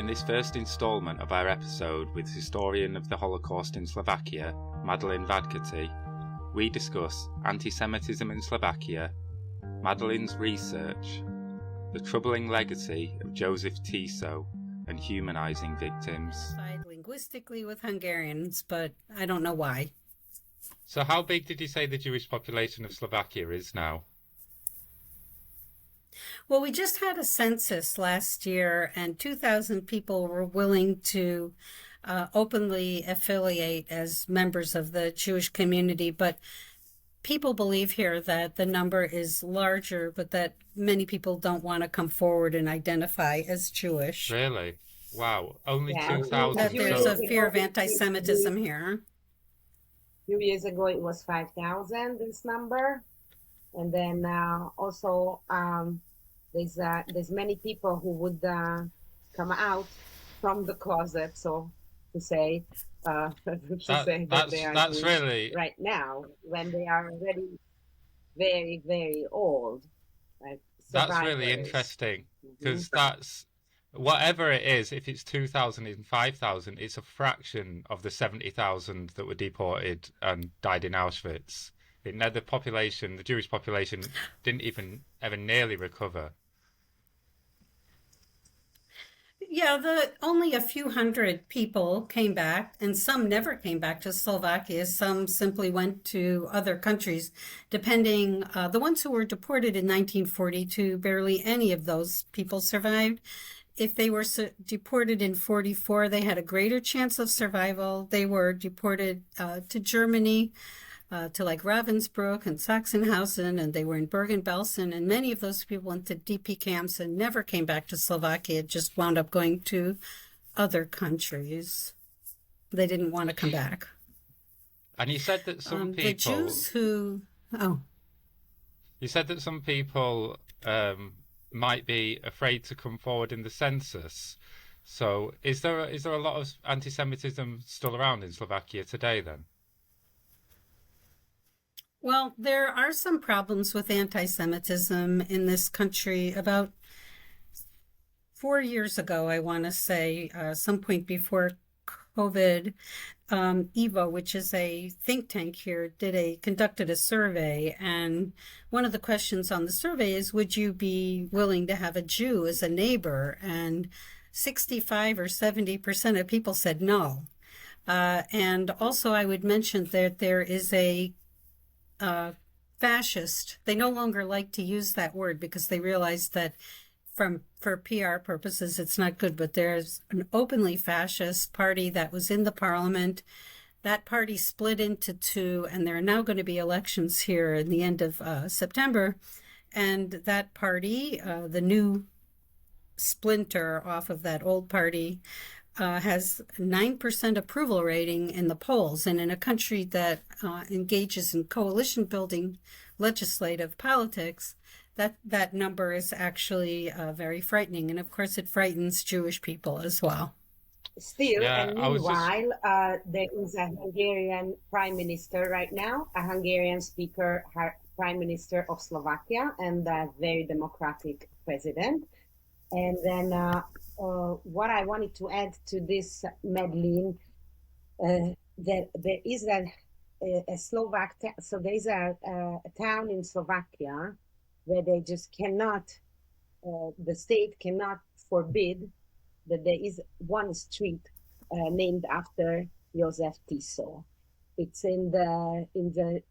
this first instalment of our episode with historian of the Holocaust in Slovakia, Madeline Vadkerty, we discuss antisemitism in Slovakia, Madeline's research, the troubling legacy of Josef Tiso, and humanizing victims. Linguistically with Hungarians, but I don't know why. So how big did you say the Jewish population of Slovakia is now? Well, we just had a census last year, and 2,000 people were willing to openly affiliate as members of the Jewish community. But people believe here that the number is larger, but that many people don't want to come forward and identify as Jewish. Really? Wow. Only 2,000. That there's a fear of anti-Semitism here. A few years ago, it was 5,000, this number. And then also there's many people who would come out from the closet, so to say, that they are that's really right now when they are already very, very old. Like that's really interesting, because that's whatever it is. If it's 2,000 and 5,000, it's a fraction of the 70,000 that were deported and died in Auschwitz. The Jewish population, didn't even ever nearly recover. Yeah, only a few hundred people came back, and some never came back to Slovakia. Some simply went to other countries, depending. The ones who were deported in 1942, barely any of those people survived. If they were deported in 44, they had a greater chance of survival. They were deported to Germany, to like Ravensbrück and Sachsenhausen, and they were in Bergen-Belsen, and many of those people went to DP camps and never came back to Slovakia, just wound up going to other countries. They didn't want to come back. And you said that some people... The Jews who... Oh. You said that some people might be afraid to come forward in the census. So is there a lot of anti-Semitism still around in Slovakia today then? Well, there are some problems with anti-Semitism in this country. About 4 years ago, I want to say, some point before COVID, Eva, which is a think tank here, conducted a survey. And one of the questions on the survey is, would you be willing to have a Jew as a neighbor? And 65 or 70% of people said no. And also I would mention that there is a fascist. They no longer like to use that word because they realize that for PR purposes it's not good, but there's an openly fascist party that was in the parliament. That party split into two, and there are now going to be elections here in the end of September, and that party, the new splinter off of that old party, has 9% approval rating in the polls. And in a country that engages in coalition building legislative politics, that number is actually very frightening. And of course, it frightens Jewish people as well. Still, and meanwhile, there is a Hungarian prime minister right now, a Hungarian speaker, prime minister of Slovakia, and a very democratic president. And then what I wanted to add to this, Madeline, that there is a Slovak, so there is a town in Slovakia where they just cannot, the state cannot forbid that there is one street named after Josef Tiso. It's in the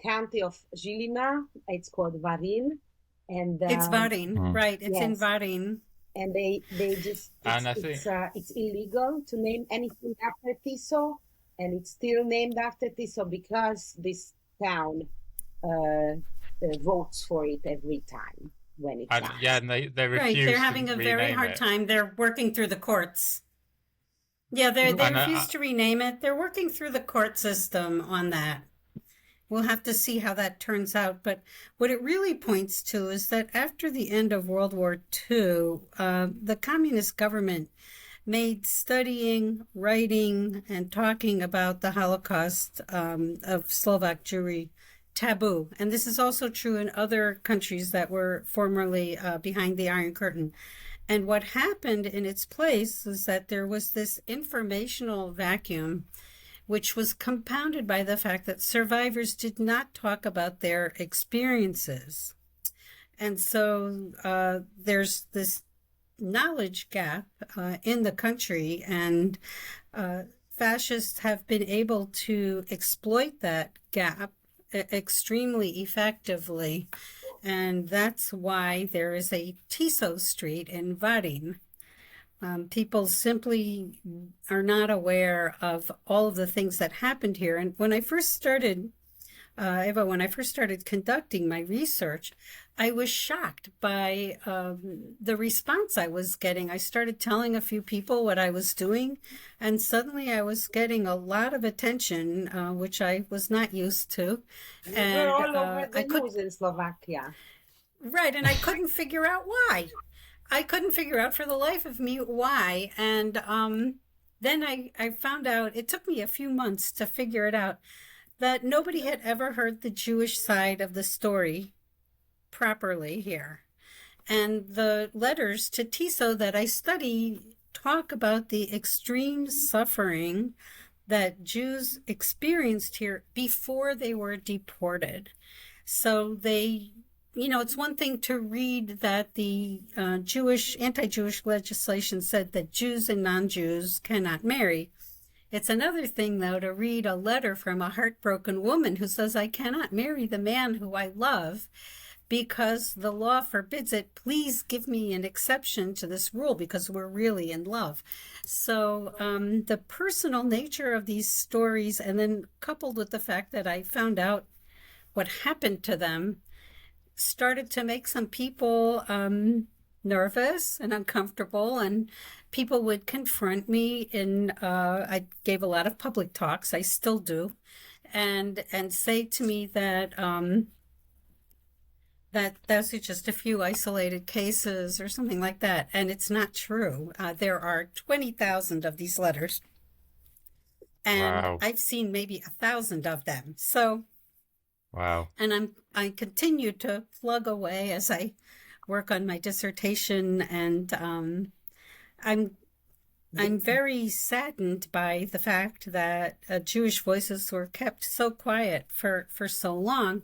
county of Žilina. It's called Varin. And it's Varin, right? It's in Varin. And they just it's illegal to name anything after Tiso, and it's still named after Tiso because this town votes for it every time when it dies. Yeah, and they refuse. Right, they're having a very hard time. They're working through the courts. Yeah, they refuse to rename it. They're working through the court system on that. We'll have to see how that turns out. But what it really points to is that after the end of World War II, the communist government made studying, writing, and talking about the Holocaust of Slovak Jewry taboo. And this is also true in other countries that were formerly behind the Iron Curtain. And what happened in its place is that there was this informational vacuum, which was compounded by the fact that survivors did not talk about their experiences. And so there's this knowledge gap in the country, and fascists have been able to exploit that gap extremely effectively. And that's why there is a Tiso Street in Vadin. People simply are not aware of all of the things that happened here. And when I first started, Eva, when I first started conducting my research, I was shocked by the response I was getting. I started telling a few people what I was doing, and suddenly I was getting a lot of attention, which I was not used to. And we're all over the news in Slovakia. Right, and I couldn't figure out why. I couldn't figure out for the life of me why. And then I found out, it took me a few months to figure it out, that nobody had ever heard the Jewish side of the story properly here. And the letters to Tiso that I study talk about the extreme suffering that Jews experienced here before they were deported. So they, it's one thing to read that the anti-Jewish legislation said that Jews and non-Jews cannot marry. It's another thing, though, to read a letter from a heartbroken woman who says, I cannot marry the man who I love because the law forbids it. Please give me an exception to this rule because we're really in love. So the personal nature of these stories, and then coupled with the fact that I found out what happened to them, started to make some people nervous and uncomfortable, and people would confront me I gave a lot of public talks, I still do, and say to me that that those are just a few isolated cases or something like that, and it's not true. There are 20,000 of these letters, and wow. I've seen maybe 1,000 of them. So wow. And I continue to plug away as I work on my dissertation, and I'm very saddened by the fact that Jewish voices were kept so quiet for so long,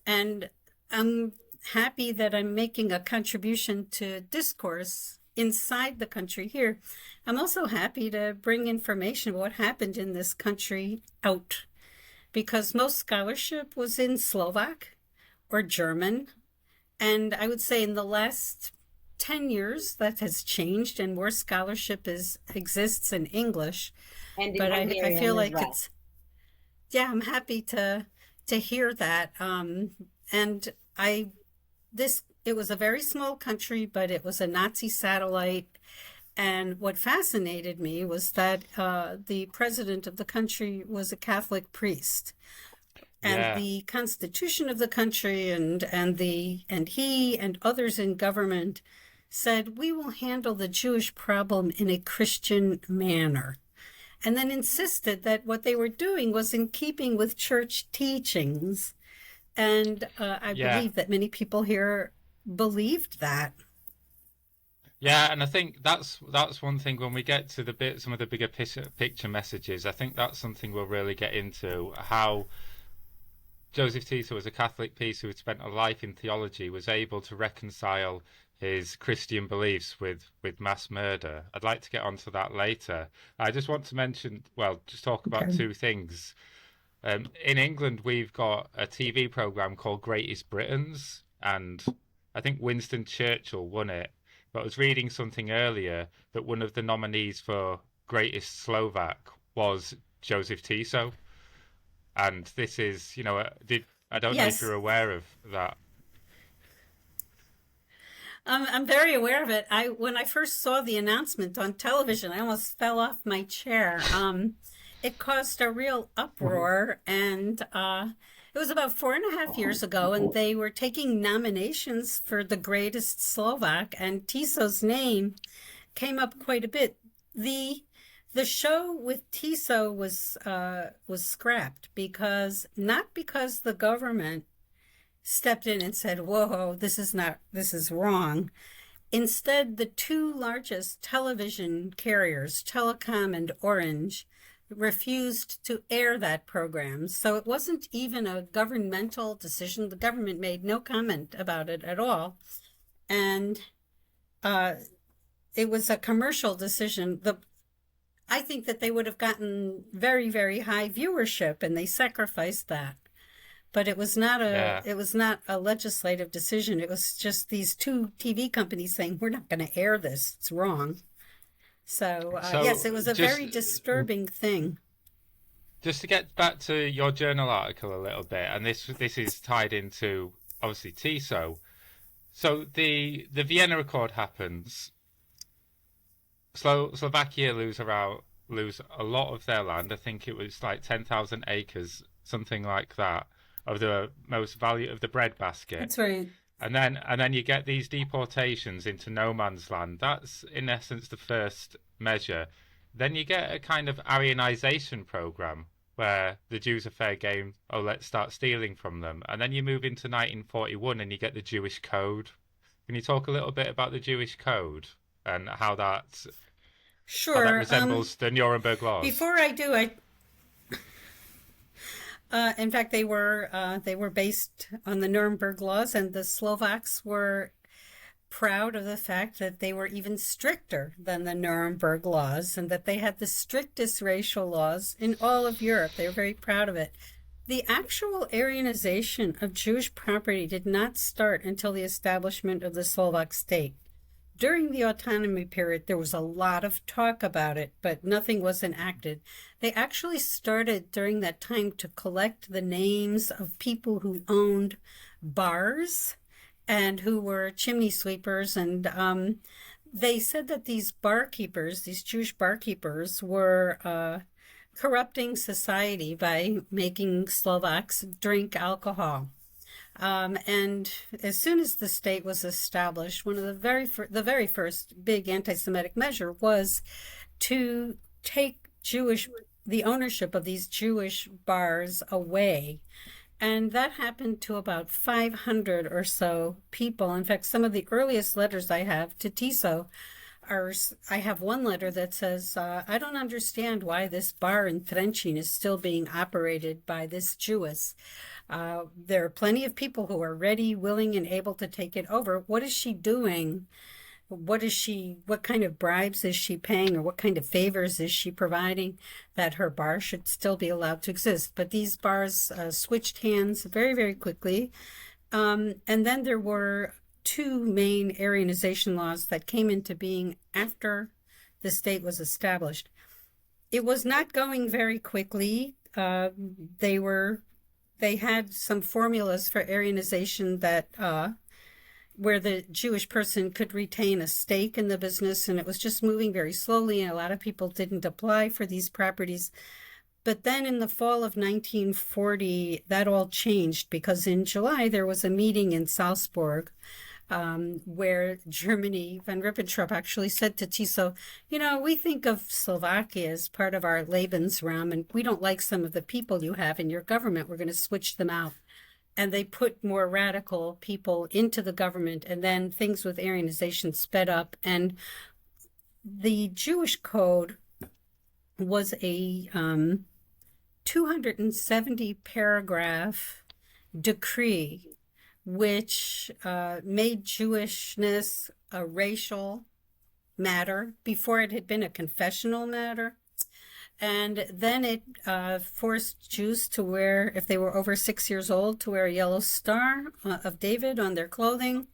and I'm happy that I'm making a contribution to discourse inside the country here. I'm also happy to bring information about what happened in this country out, because most scholarship was in Slovak or German. And I would say in the last 10 years, that has changed, and more scholarship exists in English. And but I feel like well. I'm happy to hear that. And it was a very small country, but it was a Nazi satellite. And what fascinated me was that the president of the country was a Catholic priest, and the constitution of the country and he and others in government said, we will handle the Jewish problem in a Christian manner, and then insisted that what they were doing was in keeping with church teachings. And I believe that many people here believed that. Yeah, and I think that's one thing when we get to some of the bigger picture messages. I think that's something we'll really get into, how Josef Tiso, as a Catholic priest who had spent a life in theology, was able to reconcile his Christian beliefs with mass murder. I'd like to get onto that later. I just want to talk about two things. In England, we've got a TV program called Greatest Britons, and I think Winston Churchill won it. But I was reading something earlier that one of the nominees for Greatest Slovak was Josef Tiso. And this is, I don't know if you're aware of that. I'm very aware of it. When I first saw the announcement on television, I almost fell off my chair. It caused a real uproar, and it was about 4.5 years ago, and they were taking nominations for the Greatest Slovak, and Tiso's name came up quite a bit. The show with Tiso was scrapped not because the government stepped in and said, "Whoa, this is wrong." Instead, the two largest television carriers, Telecom and Orange, refused to air that program. So it wasn't even a governmental decision. The government made no comment about it at all. And it was a commercial decision. I think that they would have gotten very, very high viewership, and they sacrificed that. But it was not a legislative decision. It was just these two TV companies saying, we're not going to air this. It's wrong. So yes, it was a very disturbing thing. Just to get back to your journal article a little bit, and this is tied into, obviously, Tiso. So the Vienna Accord happens. Slovakia lose a lot of their land. I think it was like 10,000 acres, something like that, of the most value of the breadbasket. That's right. And then you get these deportations into no man's land. That's in essence the first measure. Then you get a kind of Aryanization program where the Jews are fair game. Oh, let's start stealing from them. And then you move into 1941 and you get the Jewish Code. Can you talk a little bit about the Jewish Code and how that resembles the Nuremberg laws? Before I do, in fact, they were based on the Nuremberg laws, and the Slovaks were proud of the fact that they were even stricter than the Nuremberg laws and that they had the strictest racial laws in all of Europe. They were very proud of it. The actual Aryanization of Jewish property did not start until the establishment of the Slovak state. During the autonomy period, there was a lot of talk about it, but nothing was enacted. They actually started during that time to collect the names of people who owned bars and who were chimney sweepers. And they said that these barkeepers, these Jewish barkeepers, were corrupting society by making Slovaks drink alcohol. And as soon as the state was established, one of the very first big anti-Semitic measure was to take the ownership of these Jewish bars away. And that happened to about 500 or so people. In fact, some of the earliest letters I have to Tiso I have one letter that says, I don't understand why this bar in Trencin is still being operated by this Jewess. There are plenty of people who are ready, willing, and able to take it over. What is she doing? What kind of bribes is she paying, or what kind of favors is she providing that her bar should still be allowed to exist? But these bars switched hands very, very quickly. And then there were two main Aryanization laws that came into being after the state was established. It was not going very quickly. They had some formulas for Aryanization that where the Jewish person could retain a stake in the business, and it was just moving very slowly, and a lot of people didn't apply for these properties. But then in the fall of 1940, that all changed, because in July there was a meeting in Salzburg where Germany, von Ribbentrop actually said to Tiso, we think of Slovakia as part of our Lebensraum, and we don't like some of the people you have in your government. We're going to switch them out. And they put more radical people into the government, and then things with Aryanization sped up. And the Jewish Code was a 270 paragraph decree which made Jewishness a racial matter. Before it had been a confessional matter. And then it forced Jews to wear, if they were over 6 years old, to wear a yellow star of David on their clothing.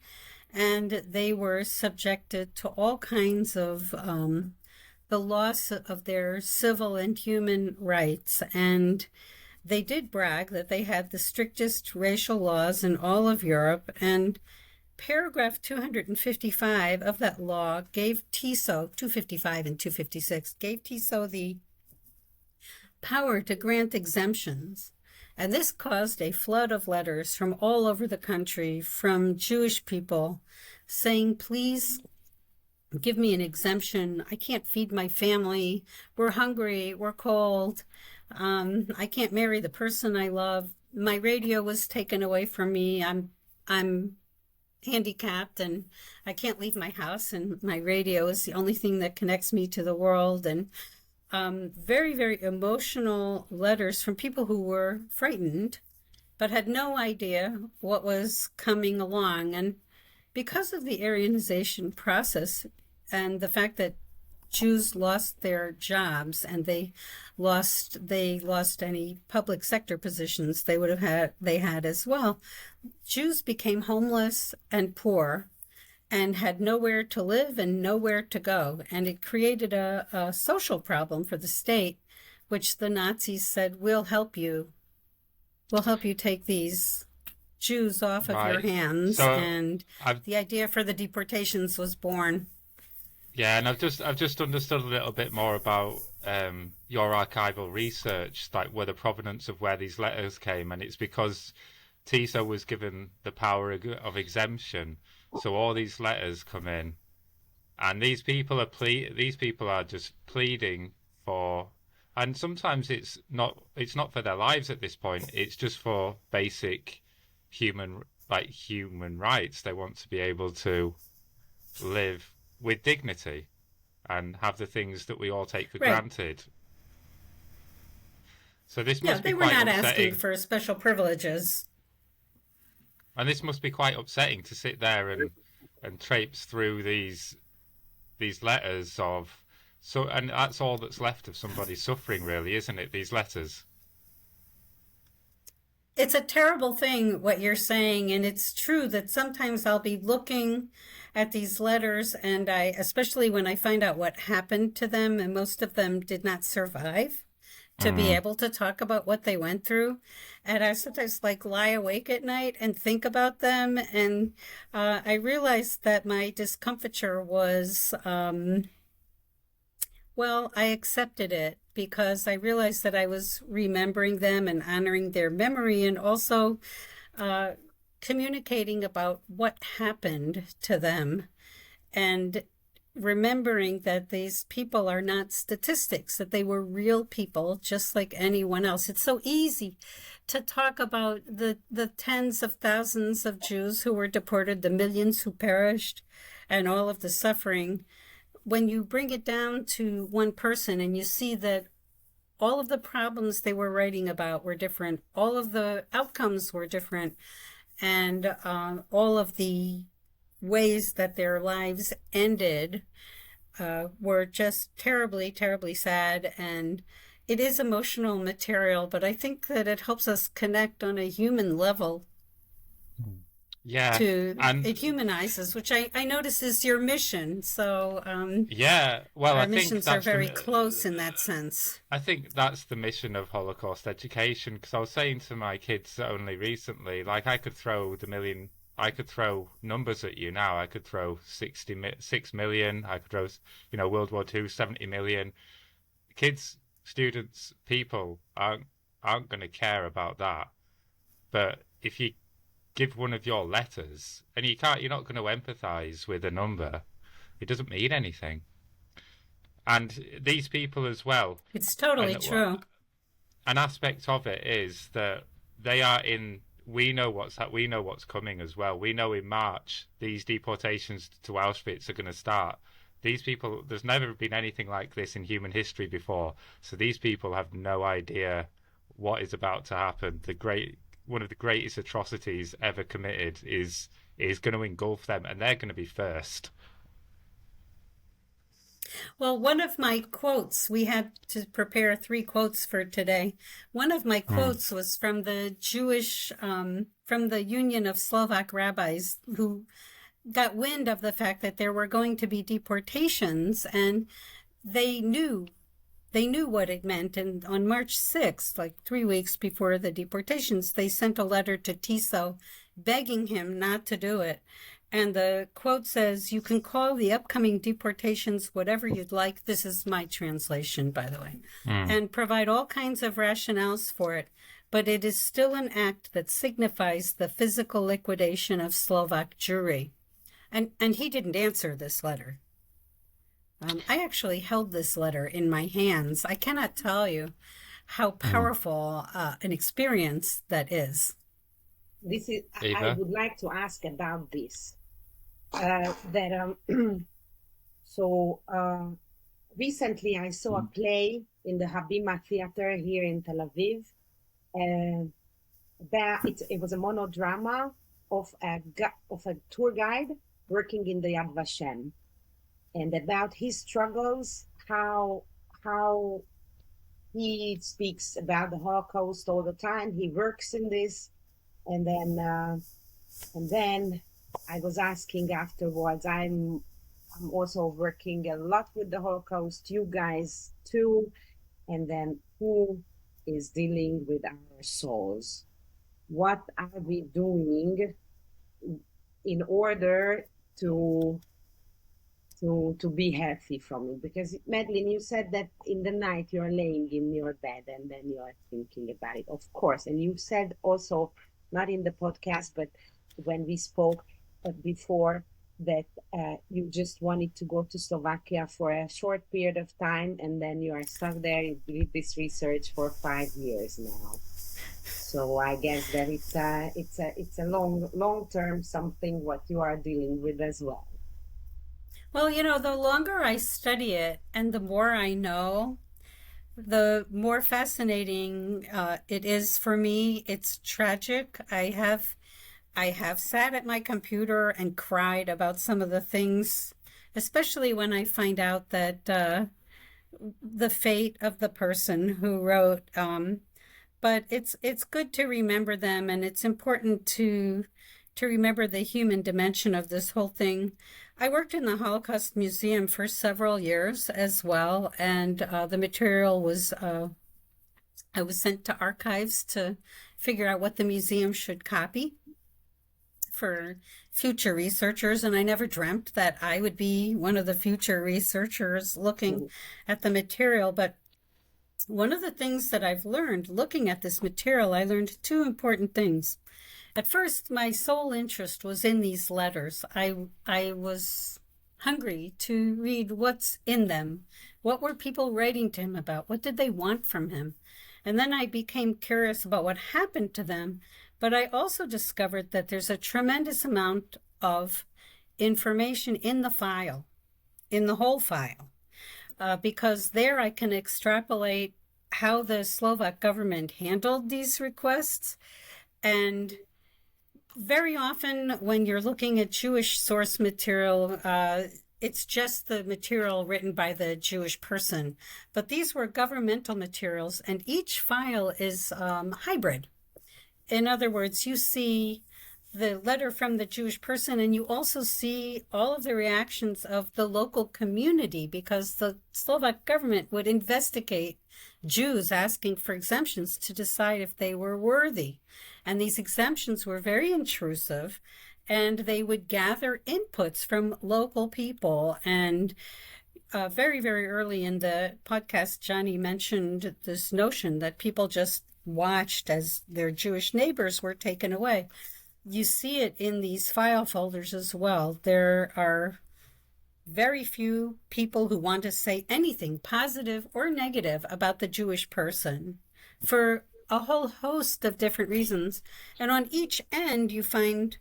And they were subjected to all kinds of the loss of their civil and human rights. And they did brag that they had the strictest racial laws in all of Europe. And paragraph 255 of that law gave Tiso, 255 and 256, gave Tiso the power to grant exemptions. And this caused a flood of letters from all over the country from Jewish people saying, please give me an exemption. I can't feed my family. We're hungry. We're cold. I can't marry the person I love. My radio was taken away from me. I'm handicapped and I can't leave my house, and my radio is the only thing that connects me to the world. And very, very emotional letters from people who were frightened but had no idea what was coming along. And because of the Aryanization process and the fact that Jews lost their jobs and they lost any public sector positions they had as well, Jews became homeless and poor and had nowhere to live and nowhere to go. And it created a social problem for the state, which the Nazis said, we'll help you. We'll help you take these Jews off of your hands. So and the idea for the deportations was born. Yeah, and I've just understood a little bit more about your archival research, like where the provenance of where these letters came, and it's because Tiso was given the power of exemption, so all these letters come in, and these people are just pleading for, and sometimes it's not for their lives at this point. It's just for basic human rights. They want to be able to live with dignity and have the things that we all take for granted. So this must be quite upsetting. They were not asking for special privileges. And this must be quite upsetting to sit there and traipse through these letters of, so, and that's all that's left of somebody's suffering, really, isn't it? These letters. It's a terrible thing what you're saying, and it's true that sometimes I'll be looking at these letters, and especially when I find out what happened to them, and most of them did not survive to be able to talk about what they went through. And I sometimes lie awake at night and think about them, and I realized that my discomfiture was, I accepted it because I realized that I was remembering them and honoring their memory, and also communicating about what happened to them, and remembering that these people are not statistics, that they were real people just like anyone else. It's so easy to talk about the tens of thousands of Jews who were deported, the millions who perished, and all of the suffering. When you bring it down to one person and you see that all of the problems they were writing about were different, all of the outcomes were different, and all of the ways that their lives ended were just terribly, terribly sad. And it is emotional material, but I think that it helps us connect on a human level. Yeah, it humanizes, which I notice is your mission. So our missions are very close in that sense. I think that's the mission of Holocaust education, because I was saying to my kids only recently, I could throw numbers at you now. I could throw 6 million. I could throw, World War II, 70 million. Kids, students, people aren't going to care about that. But if you give one of your letters, and you're not going to empathize with a number, it doesn't mean anything. And these people as well. It's totally true. An aspect of it is that they are we know what's coming as well. We know in March these deportations to Auschwitz are going to start. These people, there's never been anything like this in human history before. So these people have no idea what is about to happen. One of the greatest atrocities ever committed is going to engulf them, and they're going to be first. Well, one of my quotes, we had to prepare 3 quotes for today. One of my quotes was from the from the Union of Slovak Rabbis, who got wind of the fact that there were going to be deportations, and they knew what it meant. And on March 6th, 3 weeks before the deportations, they sent a letter to Tiso begging him not to do it. And the quote says, "You can call the upcoming deportations whatever you'd like." This is my translation, by the way. "And provide all kinds of rationales for it. But it is still an act that signifies the physical liquidation of Slovak Jewry." And he didn't answer this letter. I actually held this letter in my hands. I cannot tell you how powerful an experience that is. this is, Eva? I would like to ask about this. Recently I saw a play in the Habima Theater here in Tel Aviv. It was a monodrama of a tour guide working in the Yad Vashem, and about his struggles, how he speaks about the Holocaust all the time. He works in this, and then I was asking afterwards. I'm also working a lot with the Holocaust. You guys too, and then who is dealing with our souls? What are we doing in order to be healthy from it? Because Madeline, you said that in the night you're laying in your bed and then you're thinking about it, of course. And you said also, not in the podcast, but when we spoke before, that you just wanted to go to Slovakia for a short period of time, and then you are stuck there. You did this research for 5 years now. So I guess that it's a long term something what you are dealing with as well. Well, the longer I study it and the more I know, the more fascinating it is for me. It's tragic. I have sat at my computer and cried about some of the things, especially when I find out that the fate of the person who wrote. But it's good to remember them, and it's important to remember the human dimension of this whole thing. I worked in the Holocaust Museum for several years as well, and the material was, I was sent to archives to figure out what the museum should copy for future researchers, and I never dreamt that I would be one of the future researchers looking at the material. But one of the things that I've learned looking at this material, I learned two important things. At first, my sole interest was in these letters. I was hungry to read what's in them. What were people writing to him about? What did they want from him? And then I became curious about what happened to them. But I also discovered that there's a tremendous amount of information in the file, in the whole file, because there I can extrapolate how the Slovak government handled these requests. And very often when you're looking at Jewish source material, it's just the material written by the Jewish person. But these were governmental materials, and each file is hybrid. In other words, you see the letter from the Jewish person, and you also see all of the reactions of the local community, because the Slovak government would investigate Jews asking for exemptions to decide if they were worthy. And these exemptions were very intrusive, and they would gather inputs from local people. And very, very early in the podcast, Jonny mentioned this notion that people just watched as their Jewish neighbors were taken away. You see it in these file folders as well. There are very few people who want to say anything positive or negative about the Jewish person for a whole host of different reasons. And on each end, you find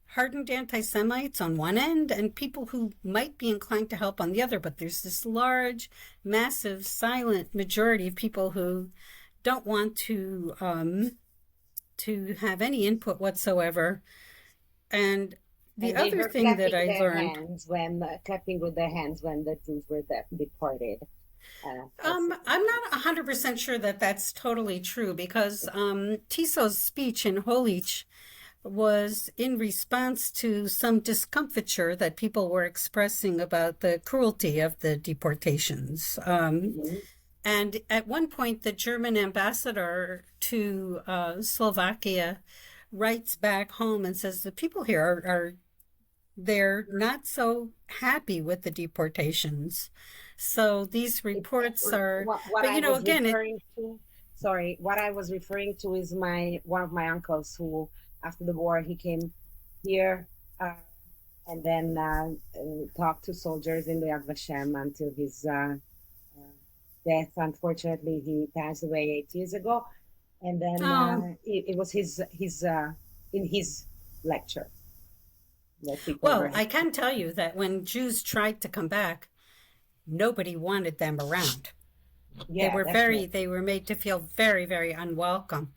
hardened anti-Semites on one end and people who might be inclined to help on the other. But there's this large, massive, silent majority of people who don't want to have any input whatsoever. And the other thing that I learned, clapping with their hands when the Jews were deported. I'm not 100% sure that that's totally true, because Tiso's speech in Holich was in response to some discomfiture that people were expressing about the cruelty of the deportations. And at one point, the German ambassador to Slovakia writes back home and says the people here they're not so happy with the deportations. So these reports are, what I was referring to is one of my uncles who, after the war, he came here and then talked to soldiers in the Yad Vashem until his death. Unfortunately, he passed away 8 years ago, and then it was his in his lecture. Well, I can tell you that when Jews tried to come back, nobody wanted them around. Yeah, they were made to feel very, very unwelcome.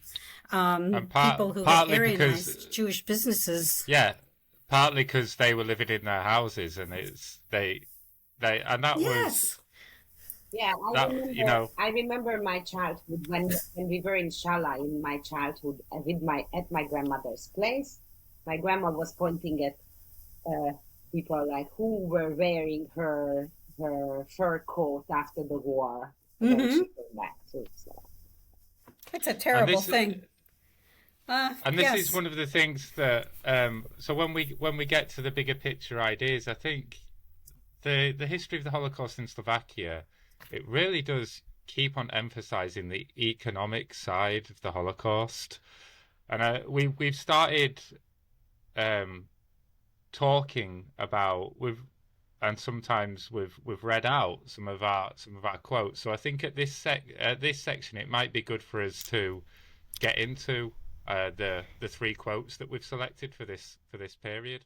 People who partly had Aryanized because, Jewish businesses. Yeah, partly because they were living in their houses, and that was. Yeah, I remember my childhood when we were in Shala in my childhood at my grandmother's place. My grandma was pointing at people like who were wearing her fur coat after the war when she came back. So it's a terrible thing. And this is one of the things that so when we get to the bigger picture ideas, I think the history of the Holocaust in Slovakia, it really does keep on emphasizing the economic side of the Holocaust. And we've started talking about and sometimes we've read out some of our quotes. So I think at this section it might be good for us to get into the three quotes that we've selected for this period.